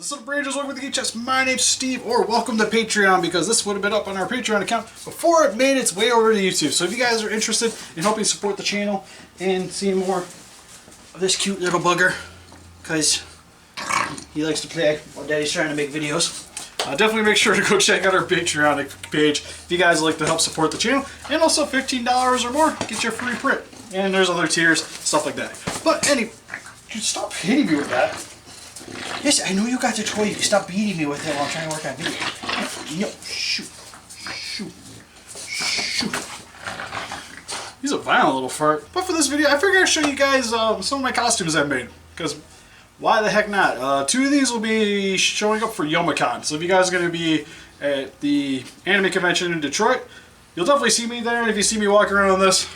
This little brain just over the Geek Chest. My name's Steve, or welcome to Patreon, because this would have been up on our Patreon account before it made its way over to YouTube. So if you guys are interested in helping support the channel and seeing more of this cute little bugger, because he likes to play while Daddy's trying to make videos, definitely make sure to go check out our Patreon page if you guys like to help support the channel. And also $15 or more, get your free print. And there's other tiers, stuff like that. But anyway, stop hitting me with that. Yes, I know you got the toy. You stop beating me with it while I'm trying to work on video. Yo, shoot. Shoot. Shoot. He's a violent little fart. But for this video, I figured I'd show you guys some of my costumes I made. Because why the heck not? Two of these will be showing up for YomaCon. So if you guys are going to be at the anime convention in Detroit, you'll definitely see me there. And if you see me walking around on this,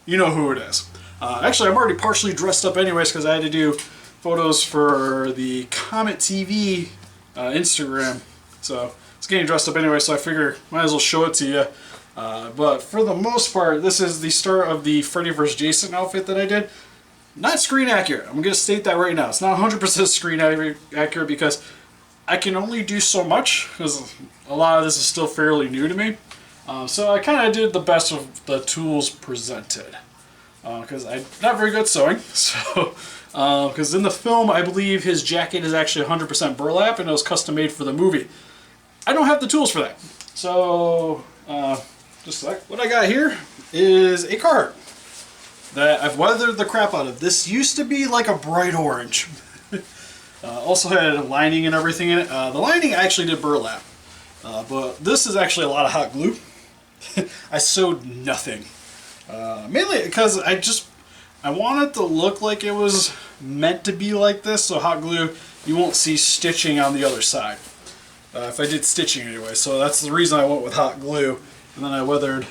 you know who it is. Actually, I'm already partially dressed up anyways because I had to do photos for the Comet TV Instagram, so it's getting dressed up anyway, so I figure might as well show it to you. But for the most part, this is the start of the Freddy vs. Jason outfit that I did. Not screen accurate. I'm going to state that right now. It's not 100% screen accurate because I can only do so much because a lot of this is still fairly new to me. So I kind of did the best of the tools presented because I'm not very good at sewing, so. Because in the film, I believe his jacket is actually 100% burlap, and it was custom made for the movie. I don't have the tools for that. So, just like what I got here is a card that I've weathered the crap out of. This used to be like a bright orange. Also had a lining and everything in it. The lining I actually did burlap, but this is actually a lot of hot glue. I sewed nothing, mainly because I want it to look like it was meant to be like this, so hot glue, you won't see stitching on the other side. If I did stitching anyway, so that's the reason I went with hot glue. And then I weathered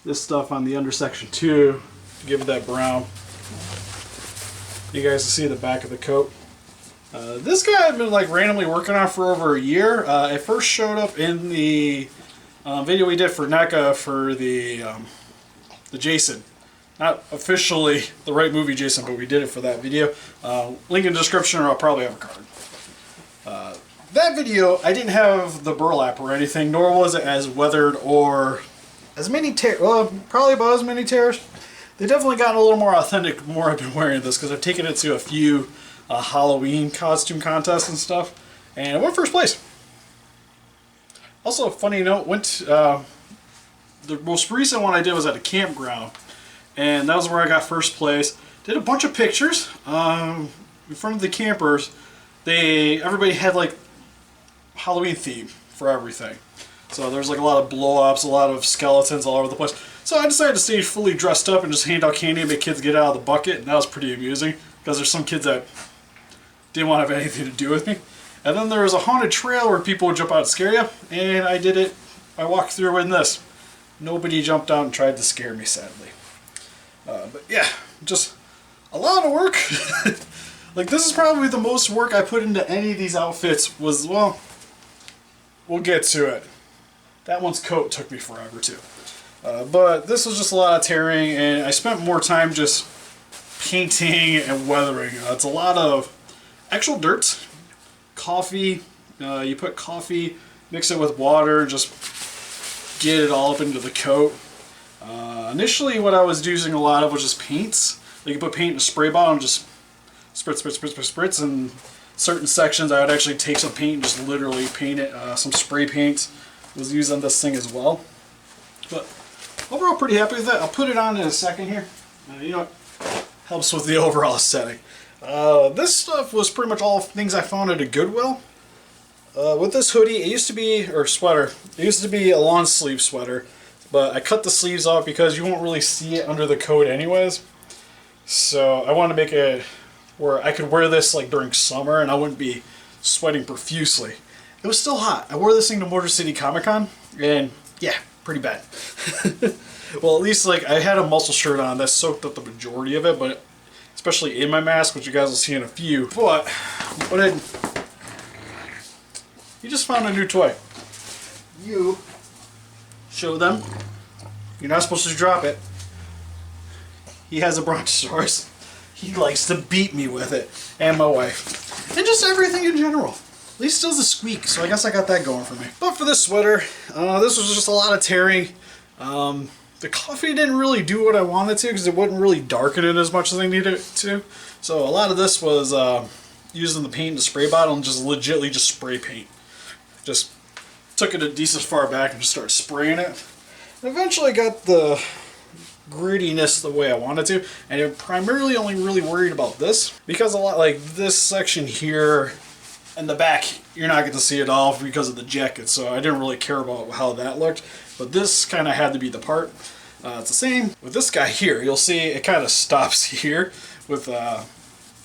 this stuff on the undersection too, to give it that brown. You guys can see the back of the coat. This guy I've been like randomly working on for over a year. It first showed up in the video we did for NECA for the Jason. Not officially the right movie Jason, but we did it for that video. Link in the description, or I'll probably have a card. That video, I didn't have the burlap or anything, nor was it as weathered or as many tears. Well, probably about as many tears. They definitely gotten a little more authentic the more I've been wearing this, because I've taken it to a few Halloween costume contests and stuff, and I won first place. Also, a funny note, the most recent one I did was at a campground. And that was where I got first place. Did a bunch of pictures in front of the campers. Everybody had like Halloween theme for everything. So there's like a lot of blow-ups, a lot of skeletons all over the place. So I decided to stay fully dressed up and just hand out candy and make kids get out of the bucket. And that was pretty amusing because there's some kids that didn't want to have anything to do with me. And then there was a haunted trail where people would jump out and scare you. And I did it. I walked through in this. Nobody jumped out and tried to scare me, sadly. But yeah, just a lot of work. Like, this is probably the most work I put into any of these outfits was, well, we'll get to it. That one's coat took me forever too. But this was just a lot of tearing, and I spent more time just painting and weathering. It's a lot of actual dirt, coffee. You put coffee, mix it with water, just get it all up into the coat. Initially, what I was using a lot of was just paints. Like, you put paint in a spray bottle and just spritz, and certain sections I would actually take some paint and just literally paint it. Some spray paint was used on this thing as well. But overall, pretty happy with that. I'll put it on in a second here. You know, it helps with the overall aesthetic. This stuff was pretty much all things I found at a Goodwill. With this hoodie, it used to be, or sweater, it used to be a long sleeve sweater. But I cut the sleeves off because you won't really see it under the coat anyways. So I wanted to make it where I could wear this like during summer and I wouldn't be sweating profusely. It was still hot. I wore this thing to Motor City Comic Con and yeah, pretty bad. Well, at least like I had a muscle shirt on that soaked up the majority of it, but especially in my mask, which you guys will see in a few. But you just found a new toy. You show them. You're not supposed to drop it. He has a Brontosaurus. He likes to beat me with it. And my wife. and just everything in general. At least it does a squeak, so I guess I got that going for me. But for this sweater, this was just a lot of tearing. The coffee didn't really do what I wanted to because it wouldn't really darken it as much as I needed it to. So a lot of this was using the paint in the spray bottle and just legitly just spray paint. Just took it a decent far back and just started spraying it. And eventually got the grittiness the way I wanted to, and I'm primarily only really worried about this because a lot like this section here and the back you're not going to see it all because of the jacket, so I didn't really care about how that looked, but this kind of had to be the part. It's the same with this guy here. You'll see it kind of stops here with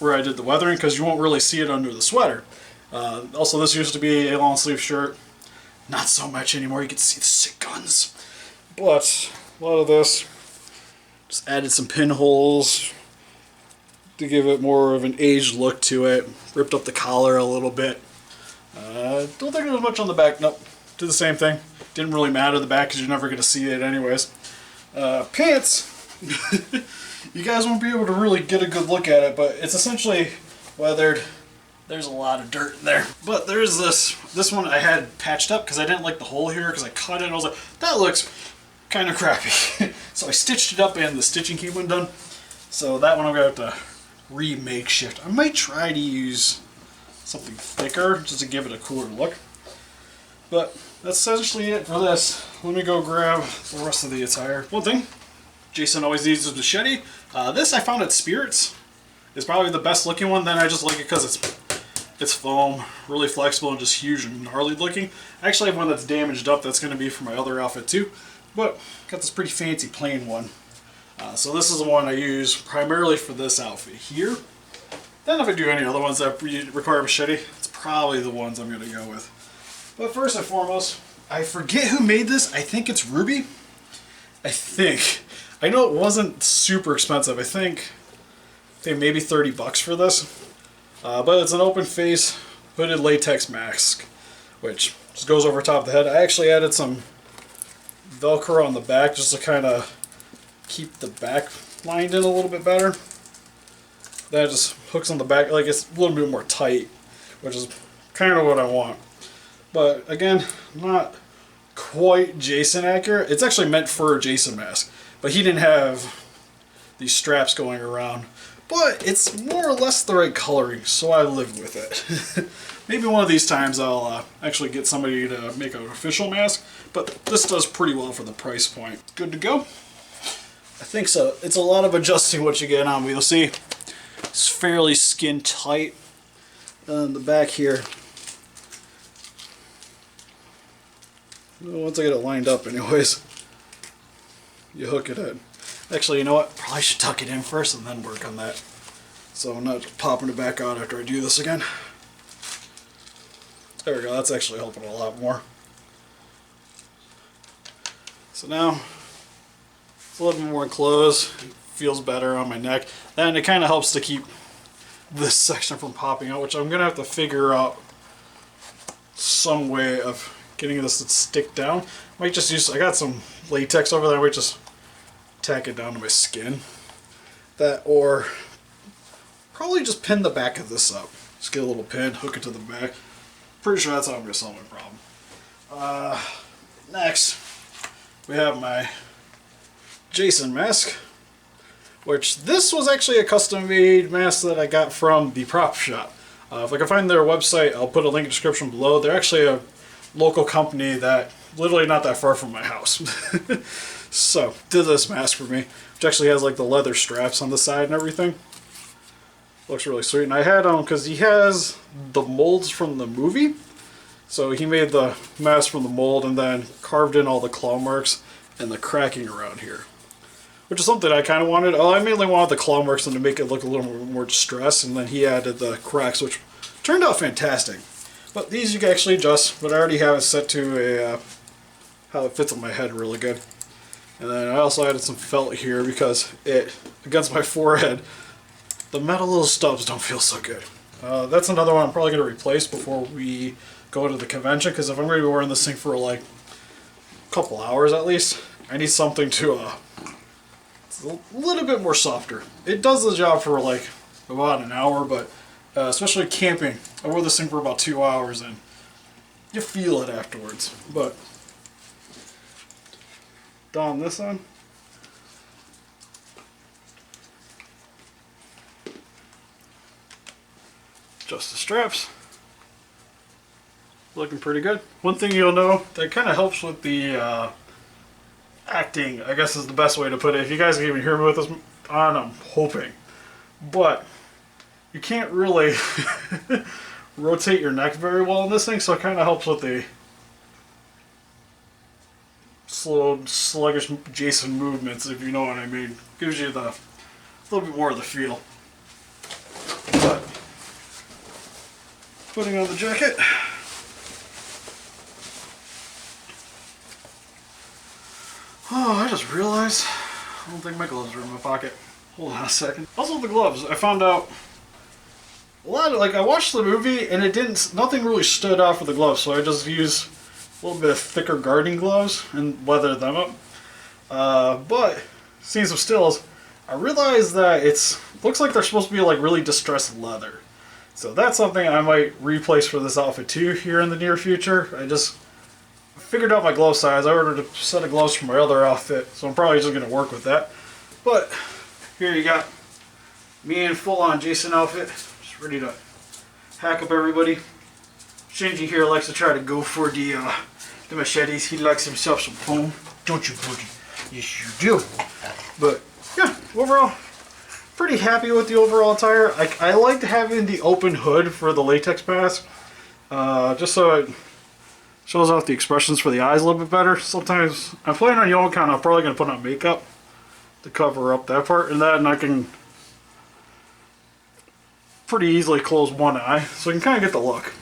where I did the weathering because you won't really see it under the sweater. Also, this used to be a long sleeve shirt, not so much anymore. You can see the sick guns, but a lot of this just added some pinholes to give it more of an aged look to it. Ripped up the collar a little bit. Don't think there was much on the back. Nope. Did the same thing. Didn't really matter the back because you're never going to see it anyways. Pants. You guys won't be able to really get a good look at it, but it's essentially weathered. There's a lot of dirt in there. But there's this. This one I had patched up because I didn't like the hole here because I cut it and I was like, that looks kind of crappy. So I stitched it up and the stitching came undone. So that one I'm going to have to re-makeshift. I might try to use something thicker just to give it a cooler look. But that's essentially it for this. Let me go grab the rest of the attire. One thing Jason always needs is a machete. This I found at Spirits. It's probably the best looking one. Then I just like it because it's foam, really flexible and just huge and gnarly looking. I actually have one that's damaged up that's going to be for my other outfit too. But got this pretty fancy plain one. So this is the one I use primarily for this outfit here. Then if I do any other ones that require a machete, it's probably the ones I'm going to go with. But first and foremost, I forget who made this. I think it's Ruby. I think. I know it wasn't super expensive. I think maybe 30 bucks for this. But it's an open face hooded latex mask, which just goes over top of the head. I actually added some Velcro on the back just to kind of keep the back lined in a little bit better. That just hooks on the back, like it's a little bit more tight, which is kind of what I want. But again, not quite Jason accurate. It's actually meant for a Jason mask, but he didn't have these straps going around. But it's more or less the right coloring, so I live with it. Maybe one of these times I'll actually get somebody to make an official mask, but this does pretty well for the price point. Good to go? I think so. It's a lot of adjusting what you get on, but you'll see it's fairly skin tight. On the back here, once I get it lined up anyways, you hook it in. Actually, you know what? Probably should tuck it in first and then work on that. So I'm not popping it back out after I do this again. There we go. That's actually helping a lot more. So now it's a little bit more enclosed. It feels better on my neck. And it kind of helps to keep this section from popping out, which I'm going to have to figure out some way of getting this to stick down. Might just use, I got some latex over there. I might just tack it down to my skin. That, or probably just pin the back of this up. Just get a little pin, hook it to the back. Pretty sure that's how I'm going to solve my problem. Next, we have my Jason mask, which this was actually a custom-made mask that I got from the prop shop. If I can find their website, I'll put a link in the description below. They're actually a local company that literally not that far from my house. So, did this mask for me, which actually has like the leather straps on the side and everything. Looks really sweet. And I had him because he has the molds from the movie. So he made the mask from the mold and then carved in all the claw marks and the cracking around here, which is something I kind of wanted. Oh, I mainly wanted the claw marks and to make it look a little more distressed, and then he added the cracks, which turned out fantastic. But these you can actually adjust, but I already have it set to a how it fits on my head really good. And then I also added some felt here because it, against my forehead, the metal little stubs don't feel so good. That's another one I'm probably going to replace before we go to the convention, because if I'm going to be wearing this thing for like a couple hours at least, I need something to it's a little bit more softer. It does the job for like about an hour, but especially camping. I wore this thing for about 2 hours and you feel it afterwards. But don this on. Adjust the straps. Looking pretty good. One thing you'll know that kind of helps with the acting, I guess is the best way to put it. If you guys can even hear me with this on, I'm hoping. But you can't really rotate your neck very well in this thing, so it kind of helps with the slow, sluggish Jason movements, if you know what I mean. Gives you a little bit more of the feel. But putting on the jacket. Oh, I just realized I don't think my gloves are in my pocket. Hold on a second. Also the gloves, I found out a lot of, like, I watched the movie and nothing really stood out for the gloves, so I just used a little bit of thicker gardening gloves and weathered them up. But seeing some stills, I realized that looks like they're supposed to be like really distressed leather. So that's something I might replace for this outfit too here in the near future. I just figured out my glove size. I ordered a set of gloves for my other outfit, so I'm probably just going to work with that. But here you got me in full-on Jason outfit, just ready to hack up everybody. Shinji here likes to try to go for the machetes. He likes himself some foam, don't you, Boogie? Yes, you do. But yeah, overall, pretty happy with the overall attire. I liked having the open hood for the latex mask, just so it shows off the expressions for the eyes a little bit better. Sometimes I'm playing on Yomikan, I'm probably going to put on makeup to cover up that part, and then I can pretty easily close one eye, so you can kind of get the look.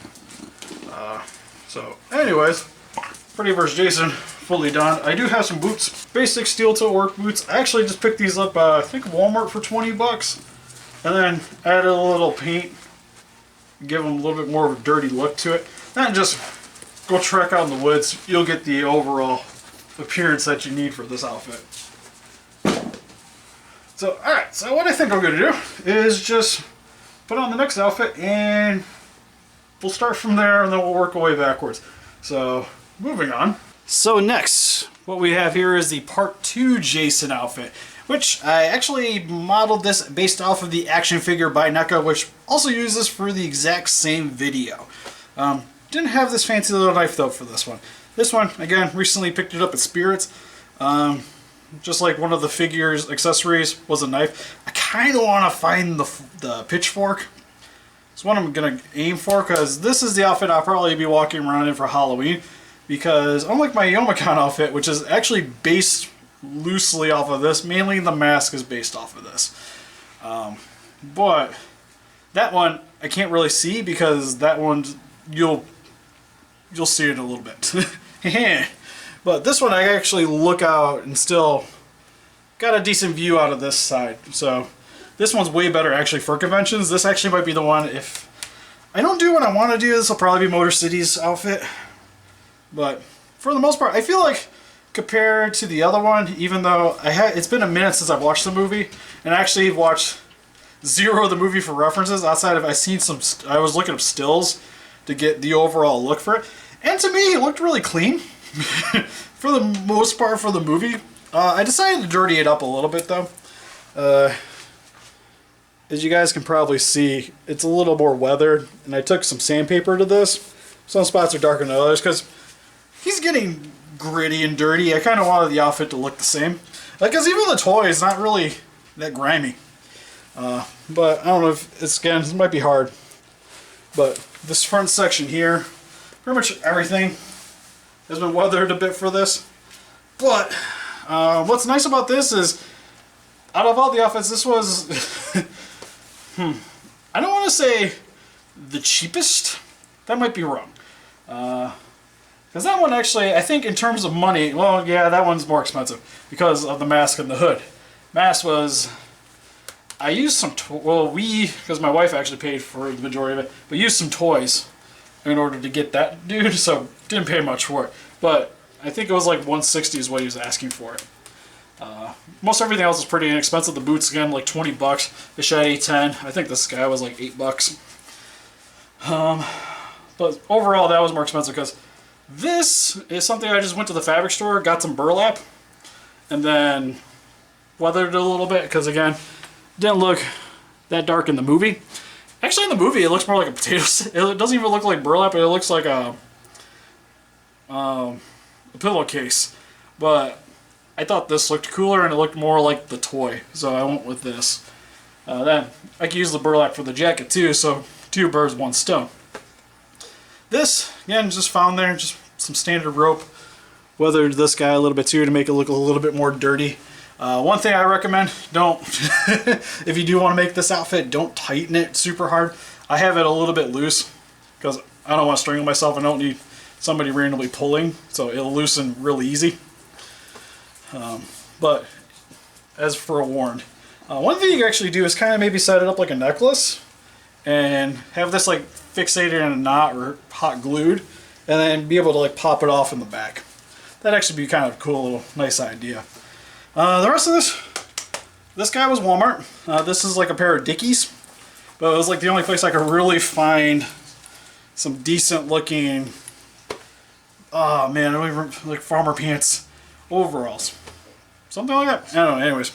So anyways, Freddy vs. Jason, fully done. I do have some boots, basic steel toe work boots. I actually just picked these up, I think Walmart for 20 bucks, and then added a little paint, give them a little bit more of a dirty look to it. Then just go trek out in the woods, you'll get the overall appearance that you need for this outfit. So, alright, so what I think I'm going to do is just put on the next outfit and we'll start from there and then we'll work our way backwards. So, moving on. So next, what we have here is the Part 2 Jason outfit, which I actually modeled this based off of the action figure by NECA, which also used this for the exact same video. Didn't have this fancy little knife though for this one. This one, again, recently picked it up at Spirits. Just like one of the figures accessories was a knife. I kind of want to find the pitchfork. It's what I'm going to aim for, because this is the outfit I'll probably be walking around in for Halloween. Because unlike my Yomikan outfit, which is actually based loosely off of this, mainly the mask is based off of this. But that one I can't really see, because that one you'll see it in a little bit. But this one I actually look out and still got a decent view out of this side. So this one's way better actually for conventions. This actually might be the one, if I don't do what I want to do, this will probably be Motor City's outfit. But for the most part, I feel like compared to the other one, even though it's been a minute since I've watched the movie, and I actually watched zero of the movie for references outside of I was looking up stills to get the overall look for it. And to me, it looked really clean. For the most part for the movie. I decided to dirty it up a little bit though. As you guys can probably see, it's a little more weathered, and I took some sandpaper to this. Some spots are darker than others because he's getting gritty and dirty. I kind of wanted the outfit to look the same. Because even the toy is not really that grimy. But I don't know if it might be hard. But this front section here, pretty much everything has been weathered a bit for this. But what's nice about this is, out of all the outfits, this was I don't want to say the cheapest. That might be wrong. Because that one actually, I think in terms of money, well, yeah, that one's more expensive because of the mask and the hood. Mask was, I used some, because my wife actually paid for the majority of it, but used some toys in order to get that dude, so didn't pay much for it. But I think it was like $160 is what he was asking for it. Most everything else is pretty inexpensive. The boots, again, like 20 bucks. The machete, 10. I think this guy was like $8. But overall, that was more expensive because this is something I just went to the fabric store, got some burlap, and then weathered it a little bit because, again, didn't look that dark in the movie. Actually, in the movie, it looks more like a potato. It doesn't even look like burlap. It looks like a pillowcase. But I thought this looked cooler, and it looked more like the toy, so I went with this. Then I can use the burlap for the jacket too, so 2 birds, 1 stone. This, again, just found there, just some standard rope. Weathered this guy a little bit too to make it look a little bit more dirty. One thing I recommend, don't, if you do want to make this outfit, don't tighten it super hard. I have it a little bit loose because I don't want to strangle myself. I don't need somebody randomly pulling, so it'll loosen really easy. But as forewarned, one thing you can actually do is kind of maybe set it up like a necklace and have this like fixated in a knot or hot glued, and then be able to like pop it off in the back. That'd actually be kind of a cool little nice idea. The rest of this guy was Walmart. This is like a pair of Dickies, but it was like the only place I could really find some decent looking, oh man, I don't even, like farmer pants, overalls. Something like that. I don't know, anyways.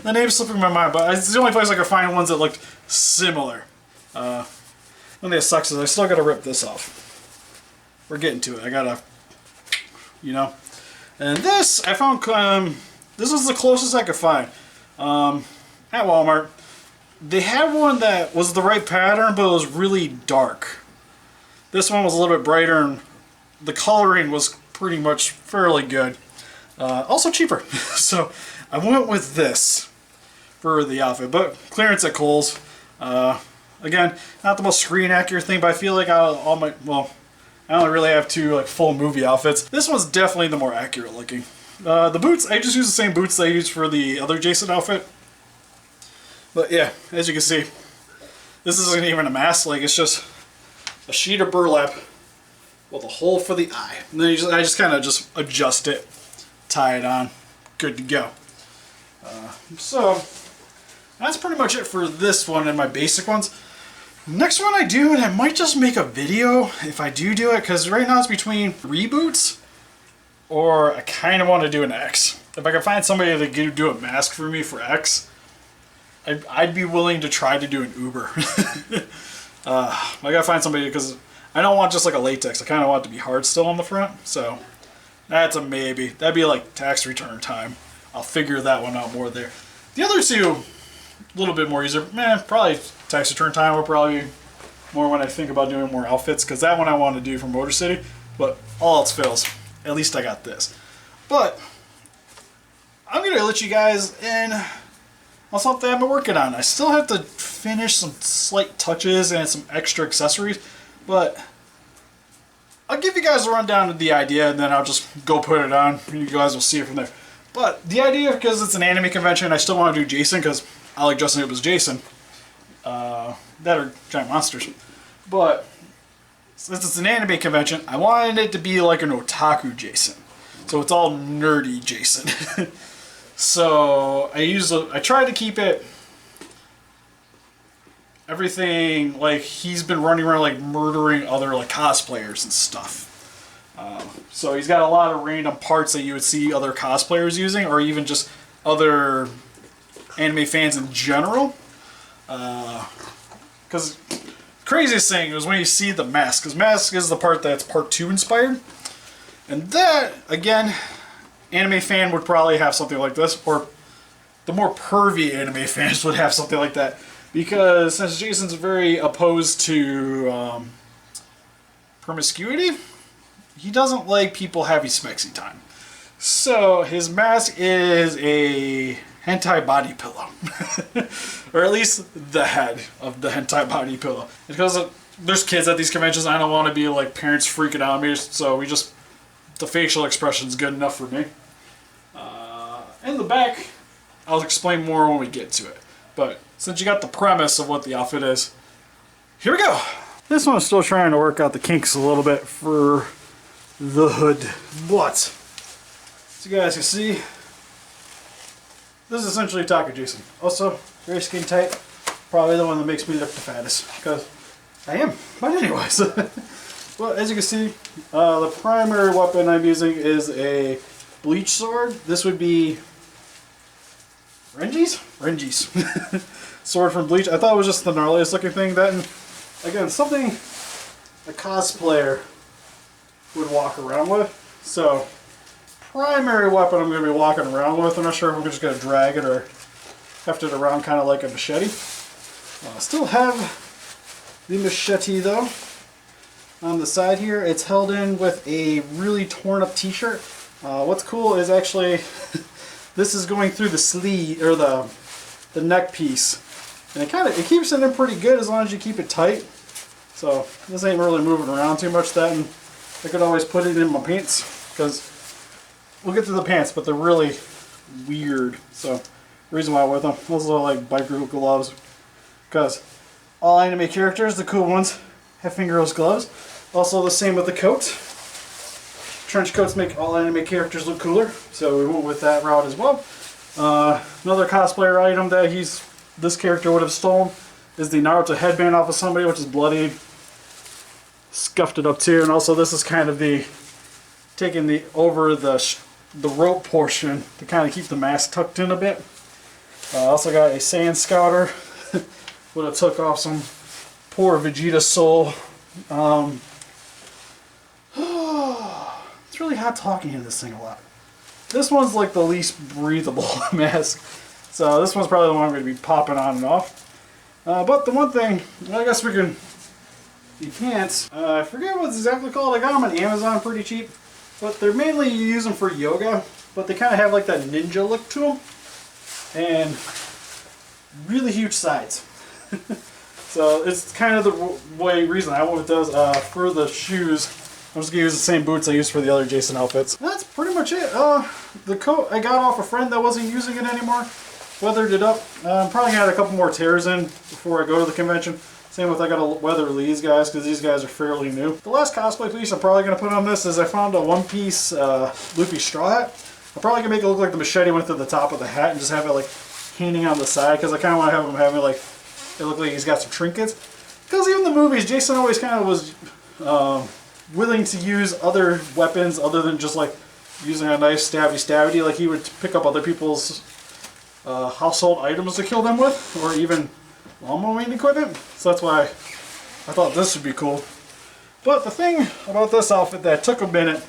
The name's slipping my mind, but it's the only place I could find ones that looked similar. One thing that sucks is I still gotta rip this off. We're getting to it. I gotta, you know. And this, I found, this was the closest I could find. At Walmart. They had one that was the right pattern, but it was really dark. This one was a little bit brighter, and the coloring was pretty much fairly good. Also cheaper. So I went with this for the outfit, but clearance at Kohl's. Again, not the most screen accurate thing, but I feel like all my, well, I only really have 2 like full movie outfits. This one's definitely the more accurate looking. The boots, I just use the same boots that I used for the other Jason outfit. But yeah, as you can see, this isn't even a mask, like it's just a sheet of burlap with a hole for the eye. And then I just kind of just adjust it, tie it on, good to go. So that's pretty much it for this one and my basic ones. Next one I do, and I might just make a video if I do it, because right now it's between reboots or I kind of want to do an X. If I can find somebody that can do a mask for me for X, I'd be willing to try to do an Uber. I gotta find somebody because I don't want just like a latex. I kind of want it to be hard still on the front, so that's a maybe. That'd be like tax return time. I'll figure that one out more there. The other 2, a little bit more easier. Probably tax return time will probably be more when I think about doing more outfits, because that one I want to do for Motor City, but all else fails. At least I got this. But I'm going to let you guys in on something I've been working on. I still have to finish some slight touches and some extra accessories, but I'll give you guys a rundown of the idea, and then I'll just go put it on, and you guys will see it from there. But the idea, because it's an anime convention, I still want to do Jason, because I like dressing up as Jason. That are giant monsters. But since it's an anime convention, I wanted it to be like an Otaku Jason. So it's all nerdy Jason. So I tried to keep it everything like he's been running around like murdering other like cosplayers and stuff. So he's got a lot of random parts that you would see other cosplayers using, or even just other anime fans in general. Because craziest thing is when you see the mask, because mask is the part that's part 2 inspired, and that again, anime fan would probably have something like this, or the more pervy anime fans would have something like that, because since Jason's very opposed to promiscuity, he doesn't like people having smexy time. So his mask is a hentai body pillow. Or at least the head of the hentai body pillow. Because there's kids at these conventions, I don't want to be like parents freaking out on me, so the facial expression is good enough for me. In the back, I'll explain more when we get to it. But since you got the premise of what the outfit is, here we go! This one's still trying to work out the kinks a little bit for the hood. But, as you guys can see, this is essentially Otaku Jason. Also, very skin tight. Probably the one that makes me look the fattest, because I am. But anyways, well, as you can see, the primary weapon I'm using is a bleach sword. This would be Renji's sword from Bleach. I thought it was just the gnarliest looking thing. That, and again, something a cosplayer would walk around with. So, primary weapon I'm going to be walking around with. I'm not sure if I'm just going to drag it or heft it around kind of like a machete. I still have the machete though. On the side here, it's held in with a really torn up t-shirt. What's cool is actually this is going through the sleeve or the neck piece, and it keeps it in pretty good as long as you keep it tight. So this ain't really moving around too much. That, and I could always put it in my pants, because we'll get to the pants, but they're really weird. So the reason why I wear them, those are like biker gloves, because all anime characters, the cool ones, have fingerless gloves. Also the same with the coat. Trench coats make all anime characters look cooler, so we went with that route as well. Another cosplayer item that this character would have stolen is the Naruto headband off of somebody, which is bloodied. Scuffed it up too, and also this is kind of taking the rope portion to kind of keep the mask tucked in a bit. I also got a sand scouter. Would have took off some poor Vegeta soul. It's really hot talking in this thing a lot. This one's like the least breathable mask, so this one's probably the one I'm going to be popping on and off. But the one thing, I guess we can, the pants, I forget what it's exactly called. I got them on Amazon pretty cheap, but they're mainly, you use them for yoga, but they kind of have like that ninja look to them, and really huge sides. So it's kind of the reason I went with those. For the shoes, I'm just going to use the same boots I used for the other Jason outfits. That's pretty much it. The coat I got off a friend that wasn't using it anymore. Weathered it up. I'm probably going to add a couple more tears in before I go to the convention. Same with I got to weather these guys, because these guys are fairly new. The last cosplay piece I'm probably going to put on this is I found a one-piece loopy straw hat. I'm probably going to make it look like the machete went to the top of the hat and just have it like hanging on the side, because I kind of want to have him having like, it look like he's got some trinkets. Because even in the movies, Jason always kind of was willing to use other weapons other than just like using a nice stabby. Like he would pick up other people's household items to kill them with, or even lawn mowing equipment. So that's why I thought this would be cool. But the thing about this outfit that took a minute,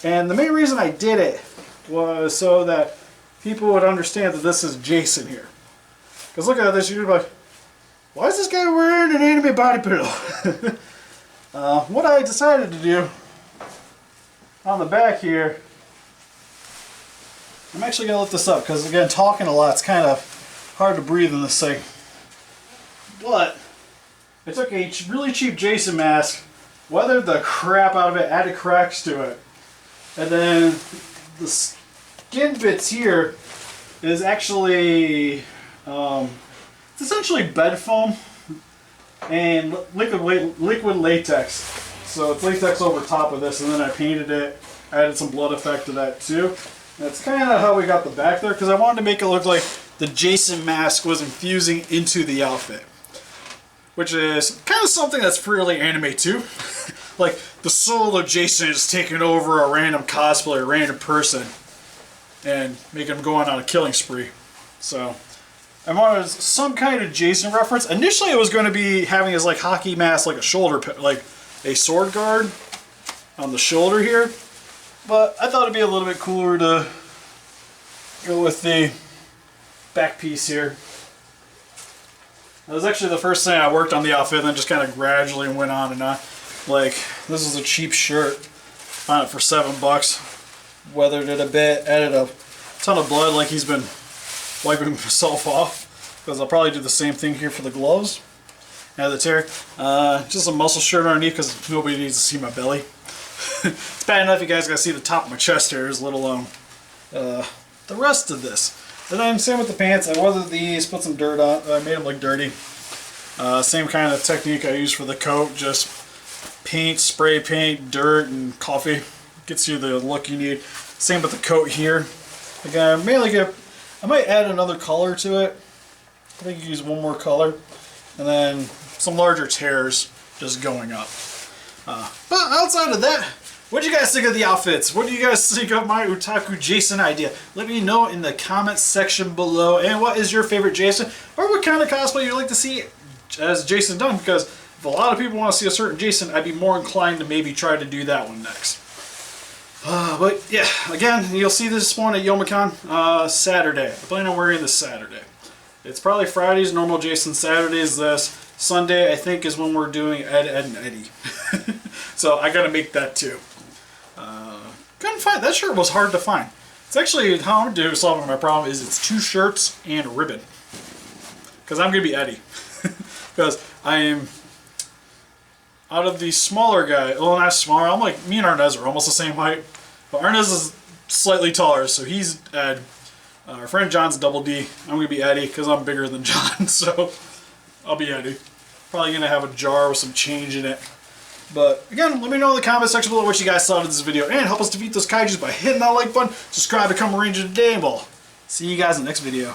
and the main reason I did it was so that people would understand that this is Jason here. Because look at this, you'd be like, why is this guy wearing an anime body pillow? What I decided to do on the back here, I'm actually going to lift this up, because again, talking a lot, it's kind of hard to breathe in this thing. But I took a really cheap Jason mask, weathered the crap out of it, added cracks to it, and then the skin bits here is actually it's essentially bed foam and liquid latex. So it's latex over top of this, and then I painted it, added some blood effect to that too. That's kind of how we got the back there, because I wanted to make it look like the Jason mask was infusing into the outfit, which is kind of something that's fairly anime too. Like the soul of Jason is taking over a random cosplayer, a random person, and making him go on a killing spree. So I wanted some kind of Jason reference. Initially it was going to be having his like hockey mask, like a shoulder, like a sword guard on the shoulder here. But I thought it'd be a little bit cooler to go with the back piece here. That was actually the first thing I worked on the outfit, and then just kind of gradually went on and on. Like, this is a cheap shirt. Found it for $7. Weathered it a bit, added a ton of blood like he's been wiping himself off. Because I'll probably do the same thing here for the gloves. Add the tear. Just a muscle shirt underneath, because nobody needs to see my belly. It's bad enough you guys gotta see the top of my chest hairs, let alone the rest of this. And then same with the pants. I weathered these, put some dirt on. I made them look dirty. Same kind of technique I used for the coat. Just paint, spray paint, dirt, and coffee. Gets you the look you need. Same with the coat here. Again, I might add another color to it. I think you use one more color. And then some larger tears, just going up. But outside of that, what do you guys think of the outfits? What do you guys think of my Otaku Jason idea? Let me know in the comments section below. And what is your favorite Jason? Or what kind of cosplay you'd like to see as Jason done? Because if a lot of people want to see a certain Jason, I'd be more inclined to maybe try to do that one next. But yeah, again, you'll see this one at Youmacon Saturday. I plan on wearing this Saturday. It's probably Friday's normal Jason, Saturday's this. Sunday, I think, is when we're doing Ed, and Eddie. So I gotta make that too. Couldn't find, that shirt was hard to find. It's actually, how I'm doing solving my problem is it's 2 shirts and a ribbon. Because I'm gonna be Eddie. Because I am, out of the smaller guy, well not smaller, I'm like, me and Arnez are almost the same height. But Arnez is slightly taller, so he's Ed. Our friend John's double D. I'm gonna be Eddie because I'm bigger than John, so I'll be Eddie. Probably gonna have a jar with some change in it. But again, let me know in the comment section below what you guys thought of this video, and help us defeat those kaijus by hitting that like button, subscribe, become a ranger today, and we'll see you guys in the next video.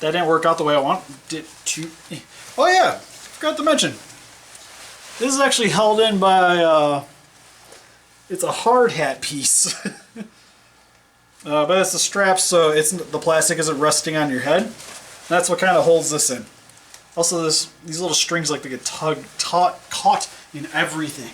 That didn't work out the way I want. Oh yeah, forgot to mention. This is actually held in by it's a hard hat piece. But it's the straps, so the plastic isn't rusting on your head. That's what kind of holds this in. Also, these little strings like to get caught in everything.